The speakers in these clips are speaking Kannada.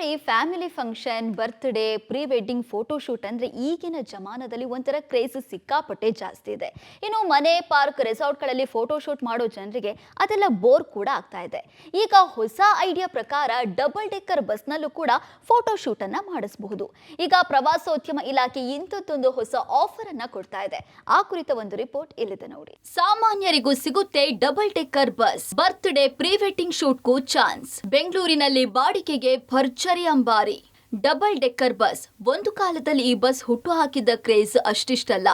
ನೋಡಿ, family function, birthday, pre wedding photo shoot ಅಂದ್ರೆ ಈಗಿನ ಜಮಾನದಲ್ಲಿ ಒಂಥರ ಕ್ರೇಜ್ ಸಿಕ್ಕಾಪಟ್ಟೆ ಜಾಸ್ತಿ ಇದೆ. ಇನ್ನು ಮನೆ, ಪಾರ್ಕ್, ರೆಸಾರ್ಟ್ಗಳಲ್ಲಿ ಫೋಟೋ ಶೂಟ್ ಮಾಡೋ ಜನರಿಗೆ ಅದೆಲ್ಲ ಬೋರ್ ಕೂಡ ಆಗ್ತಾ ಇದೆ. ಈಗ ಹೊಸ ಐಡಿಯಾ ಪ್ರಕಾರ ಡಬಲ್ ಡೆಕ್ಕರ್ ಬಸ್ನಲ್ಲೂ ಕೂಡ ಫೋಟೋ ಶೂಟ್ ಅನ್ನ ಮಾಡಿಸಬಹುದು. ಈಗ ಪ್ರವಾಸೋದ್ಯಮ ಇಲಾಖೆ ಇಂಥದ್ದೊಂದು ಹೊಸ ಆಫರ್ ಅನ್ನ ಕೊಡ್ತಾ ಇದೆ. ಆ ಕುರಿತ ಒಂದು ರಿಪೋರ್ಟ್ ಇಲ್ಲಿದೆ ನೋಡಿ. ಸಾಮಾನ್ಯರಿಗೂ ಸಿಗುತ್ತೆ double decker bus. Birthday, pre wedding ಶೂಟ್ಗೂ ಚಾನ್ಸ್. ಬೆಂಗಳೂರಿನಲ್ಲಿ ಬಾಡಿಗೆಗೆ ಭರ್ಜರಿ ಅಂಬಾರಿ. Double decker bus. ಒಂದು ಕಾಲದಲ್ಲಿ ಈ ಬಸ್ ಹುಟ್ಟು ಹಾಕಿದ್ದ ಕ್ರೇಜ್ ಅಷ್ಟಿಷ್ಟಲ್ಲ.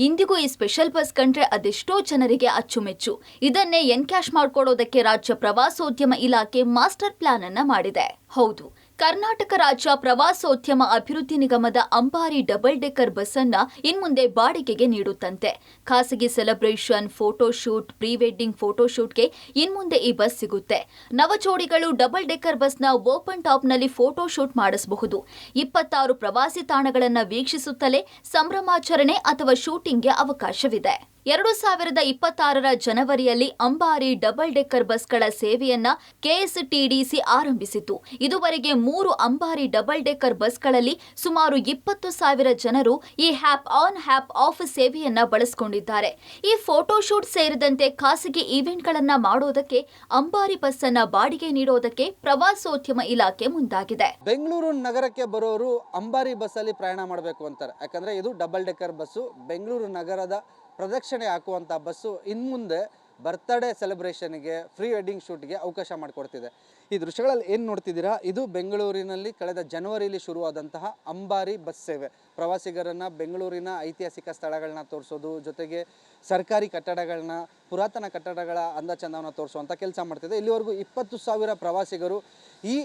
ಇಂದಿಗೂ ಈ ಸ್ಪೆಷಲ್ ಬಸ್ ಕಂಡ್ರೆ ಅದೆಷ್ಟೋ ಜನರಿಗೆ ಅಚ್ಚುಮೆಚ್ಚು. ಇದನ್ನೇ ಎನ್ಕ್ಯಾಶ್ ಮಾಡ್ಕೊಳ್ಳೋದಕ್ಕೆ ರಾಜ್ಯ ಪ್ರವಾಸೋದ್ಯಮ ಇಲಾಖೆ ಮಾಸ್ಟರ್ ಪ್ಲಾನ್ ಅನ್ನ ಮಾಡಿದೆ. ಹೌದು, ಕರ್ನಾಟಕ ರಾಜ್ಯ ಪ್ರವಾಸೋದ್ಯಮ ಅಭಿವೃದ್ಧಿ ನಿಗಮದ ಅಂಬಾರಿ ಡಬಲ್ ಡೆಕ್ಕರ್ ಬಸ್ ಅನ್ನ ಇನ್ಮುಂದೆ ಬಾಡಿಗೆಗೆ ನೀಡುತ್ತಂತೆ. ಖಾಸಗಿ celebration, photo shoot, pre wedding photo ಶೂಟ್ಗೆ ಇನ್ಮುಂದೆ ಈ ಬಸ್ ಸಿಗುತ್ತೆ. ನವ ಜೋಡಿಗಳು ಡಬಲ್ ಡೆಕ್ಕರ್ ಬಸ್ನ ಓಪನ್ ಟಾಪ್ನಲ್ಲಿ ಫೋಟೋ ಶೂಟ್ ಮಾಡಿಸಬಹುದು. 26 ಪ್ರವಾಸಿ ತಾಣಗಳನ್ನು ವೀಕ್ಷಿಸುತ್ತಲೇ ಸಂಭ್ರಮಾಚರಣೆ ಅಥವಾ ಶೂಟಿಂಗ್ಗೆ ಅವಕಾಶವಿದೆ. 2026ರ ಜನವರಿಯಲ್ಲಿ ಅಂಬಾರಿ ಡಬಲ್ ಡೆಕ್ಕರ್ ಬಸ್ಗಳ ಸೇವೆಯನ್ನ ಕೆಎಸ್ಟಿಡಿಸಿ ಆರಂಭಿಸಿತು. ಇದುವರೆಗೆ 3 ಅಂಬಾರಿ ಡಬಲ್ ಡೆಕ್ಕರ್ ಬಸ್ಗಳಲ್ಲಿ ಸುಮಾರು 20,000 ಜನರು ಈ ಹ್ಯಾಪ್ ಆನ್ ಹ್ಯಾಪ್ ಆಫ್ ಸೇವೆಯನ್ನ ಬಳಸಿಕೊಂಡಿದ್ದಾರೆ. ಈ ಫೋಟೋ ಶೂಟ್ ಸೇರಿದಂತೆ ಖಾಸಗಿ ಈವೆಂಟ್ಗಳನ್ನ ಮಾಡೋದಕ್ಕೆ ಅಂಬಾರಿ ಬಸ್ ಅನ್ನ ಬಾಡಿಗೆ ನೀಡೋದಕ್ಕೆ ಪ್ರವಾಸೋದ್ಯಮ ಇಲಾಖೆ ಮುಂದಾಗಿದೆ. ಬೆಂಗಳೂರು ನಗರಕ್ಕೆ ಬರೋರು ಅಂಬಾರಿ ಬಸ್ ಅಲ್ಲಿ ಪ್ರಯಾಣ ಮಾಡಬೇಕು ಅಂತಾರೆ. ಯಾಕಂದ್ರೆ ಇದು ಡಬಲ್ ಡೆಕ್ಕರ್ ಬಸ್ಸು. ಬೆಂಗಳೂರು ನಗರದ ಪ್ರದಕ್ಷಿಣೆ ಹಾಕುವಂಥ ಬಸ್ಸು ಇನ್ಮುಂದೆ ಬರ್ತ್ಡೇ ಸೆಲೆಬ್ರೇಷನ್ಗೆ, ಫ್ರೀ ವೆಡ್ಡಿಂಗ್ ಶೂಟ್ಗೆ ಅವಕಾಶ ಮಾಡಿಕೊಡ್ತಿದೆ. ಈ ದೃಶ್ಯಗಳಲ್ಲಿ ಏನು ನೋಡ್ತಿದ್ದೀರಾ, ಇದು ಬೆಂಗಳೂರಿನಲ್ಲಿ ಕಳೆದ ಜನವರಿಯಲ್ಲಿ ಶುರುವಾದಂತಹ ಅಂಬಾರಿ ಬಸ್ ಸೇವೆ. ಪ್ರವಾಸಿಗರನ್ನು ಬೆಂಗಳೂರಿನ ಐತಿಹಾಸಿಕ ಸ್ಥಳಗಳನ್ನ ತೋರಿಸೋದು ಜೊತೆಗೆ ಸರ್ಕಾರಿ ಕಟ್ಟಡಗಳನ್ನ, ಪುರಾತನ ಕಟ್ಟಡಗಳ ಅಂದ ಚಂದವನ್ನು ತೋರಿಸುವಂಥ ಕೆಲಸ ಮಾಡ್ತಿದೆ. ಇಲ್ಲಿವರೆಗೂ 20,000 ಪ್ರವಾಸಿಗರು ಈ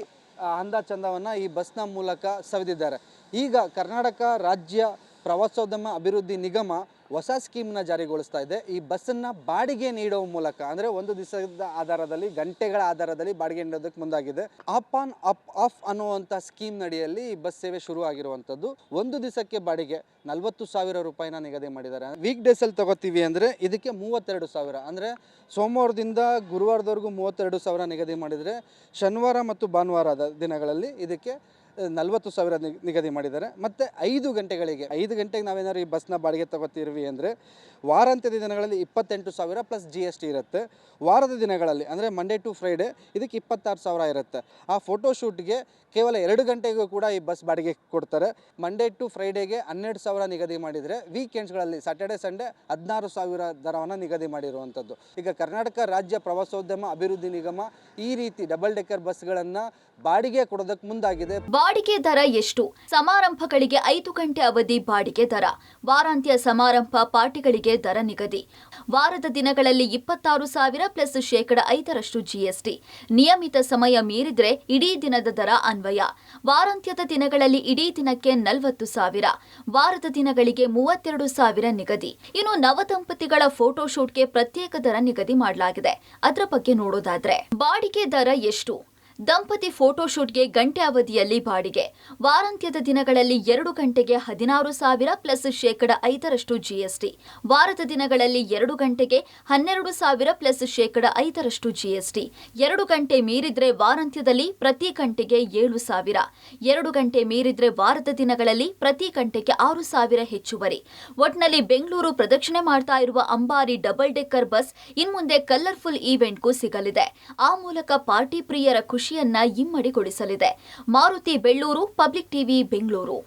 ಅಂದ ಚಂದವನ್ನು ಈ ಬಸ್ನ ಮೂಲಕ ಸವಿದಿದ್ದಾರೆ. ಈಗ ಕರ್ನಾಟಕ ರಾಜ್ಯ ಪ್ರವಾಸೋದ್ಯಮ ಅಭಿವೃದ್ಧಿ ನಿಗಮ ಹೊಸ ಸ್ಕೀಮ್ನ ಜಾರಿಗೊಳಿಸ್ತಾ ಇದೆ. ಈ ಬಸ್ಸನ್ನು ಬಾಡಿಗೆ ನೀಡುವ ಮೂಲಕ, ಅಂದರೆ ಒಂದು ದಿವಸದ ಆಧಾರದಲ್ಲಿ, ಗಂಟೆಗಳ ಆಧಾರದಲ್ಲಿ ಬಾಡಿಗೆ ನೀಡೋದಕ್ಕೆ ಮುಂದಾಗಿದೆ. ಅಪ್ ಆನ್ ಅಪ್ ಆಫ್ ಅನ್ನುವಂಥ ಸ್ಕೀಮ್ ನಡಿಯಲ್ಲಿ ಈ ಬಸ್ ಸೇವೆ ಶುರು ಆಗಿರುವಂಥದ್ದು. ಒಂದು ದಿವಸಕ್ಕೆ ಬಾಡಿಗೆ 40,000 ರೂಪಾಯಿನ ನಿಗದಿ ಮಾಡಿದ್ದಾರೆ. ವೀಕ್ ಡೇಸಲ್ಲಿ ತಗೋತೀವಿ ಅಂದರೆ ಇದಕ್ಕೆ 32,000, ಅಂದರೆ ಸೋಮವಾರದಿಂದ ಗುರುವಾರದವರೆಗೂ 32,000 ನಿಗದಿ ಮಾಡಿದರೆ, ಶನಿವಾರ ಮತ್ತು ಭಾನುವಾರದ ದಿನಗಳಲ್ಲಿ ಇದಕ್ಕೆ 40,000 ನಿಗದಿ ಮಾಡಿದ್ದಾರೆ. ಮತ್ತು 5 ಗಂಟೆಗೆ ನಾವೇನಾದ್ರು ಈ ಬಸ್ನ ಬಾಡಿಗೆ ತಗೋತೀವಿ ಅಂದರೆ ವಾರಾಂತ್ಯದ ದಿನಗಳಲ್ಲಿ 28,000 ಪ್ಲಸ್ GST ಇರುತ್ತೆ. ವಾರದ ದಿನಗಳಲ್ಲಿ ಅಂದರೆ ಮಂಡೇ ಟು ಫ್ರೈಡೇ ಇದಕ್ಕೆ 26,000 ಇರುತ್ತೆ. ಆ ಫೋಟೋ ಶೂಟ್ಗೆ ಕೇವಲ 2 ಗಂಟೆಗೂ ಕೂಡ ಈ ಬಸ್ ಬಾಡಿಗೆ ಕೊಡ್ತಾರೆ. ಮಂಡೇ ಟು ಫ್ರೈಡೇಗೆ 12,000 ನಿಗದಿ ಮಾಡಿದರೆ, ವೀಕೆಂಡ್ಸ್ಗಳಲ್ಲಿ ಸ್ಯಾಟರ್ಡೆ ಸಂಡೇ 16,000 ದರವನ್ನು ನಿಗದಿ ಮಾಡಿರುವಂಥದ್ದು. ಈಗ ಕರ್ನಾಟಕ ರಾಜ್ಯ ಪ್ರವಾಸೋದ್ಯಮ ಅಭಿವೃದ್ಧಿ ನಿಗಮ ಈ ರೀತಿ ಡಬಲ್ ಡೆಕ್ಕರ್ ಬಸ್ಗಳನ್ನು ಬಾಡಿಗೆ ಕೊಡೋದಕ್ಕೆ ಮುಂದಾಗಿದೆ. ಬಾಡಿಗೆ ದರ ಎಷ್ಟು? ಸಮಾರಂಭಗಳಿಗೆ 5 ಗಂಟೆ ಅವಧಿ ಬಾಡಿಗೆ ದರ. ವಾರಾಂತ್ಯ ಸಮಾರಂಭ, ಪಾರ್ಟಿಗಳಿಗೆ ದರ ನಿಗದಿ. ವಾರದ ದಿನಗಳಲ್ಲಿ 26,000 ಪ್ಲಸ್ %5 GST. ನಿಯಮಿತ ಸಮಯ ಮೀರಿದ್ರೆ ಇಡೀ ದಿನದ ದರ ಅನ್ವಯ. ವಾರಾಂತ್ಯದ ದಿನಗಳಲ್ಲಿ ಇಡೀ ದಿನಕ್ಕೆ 40,000, ವಾರದ ದಿನಗಳಿಗೆ 32,000 ನಿಗದಿ. ಇನ್ನು ನವದಂಪತಿಗಳ ಫೋಟೋ ಶೂಟ್ಗೆ ಪ್ರತ್ಯೇಕ ದರ ನಿಗದಿ ಮಾಡಲಾಗಿದೆ. ಅದರ ಬಗ್ಗೆ ನೋಡೋದಾದ್ರೆ ಬಾಡಿಗೆ ದರ ಎಷ್ಟು? ದಂಪತಿ ಫೋಟೋ ಶೂಟ್ಗೆ ಗಂಟೆ ಅವಧಿಯಲ್ಲಿ ಬಾಡಿಗೆ. ವಾರಾಂತ್ಯದ ದಿನಗಳಲ್ಲಿ 2 ಗಂಟೆಗೆ 16,000 ಪ್ಲಸ್ %5 GST. ವಾರದ ದಿನಗಳಲ್ಲಿ 2 ಗಂಟೆಗೆ 12,000 ಪ್ಲಸ್ %5 GST. 2 ಗಂಟೆ ಮೀರಿದ್ರೆ ವಾರಾಂತ್ಯದಲ್ಲಿ ಪ್ರತಿ ಗಂಟೆಗೆ 7,000. 2 ಗಂಟೆ ಮೀರಿದ್ರೆ ವಾರದ ದಿನಗಳಲ್ಲಿ ಪ್ರತಿ ಗಂಟೆಗೆ 6,000 ಹೆಚ್ಚುವರಿ. ಒಟ್ನಲ್ಲಿ ಬೆಂಗಳೂರು ಪ್ರದಕ್ಷಿಣೆ ಮಾಡ್ತಾ ಇರುವ ಅಂಬಾರಿ ಡಬಲ್ ಡೆಕ್ಕರ್ ಬಸ್ ಇನ್ಮುಂದೆ ಕಲರ್ಫುಲ್ ಈವೆಂಟ್ಗೂ ಸಿಗಲಿದೆ. ಆ ಮೂಲಕ ಪಾರ್ಟಿ ಪ್ರಿಯರ ಖುಷಿಯನ್ನ ಇಮ್ಮಡಿಗೊಳಿಸಲಿದೆ. Maruti Belluru, Public TV, Bengaluru.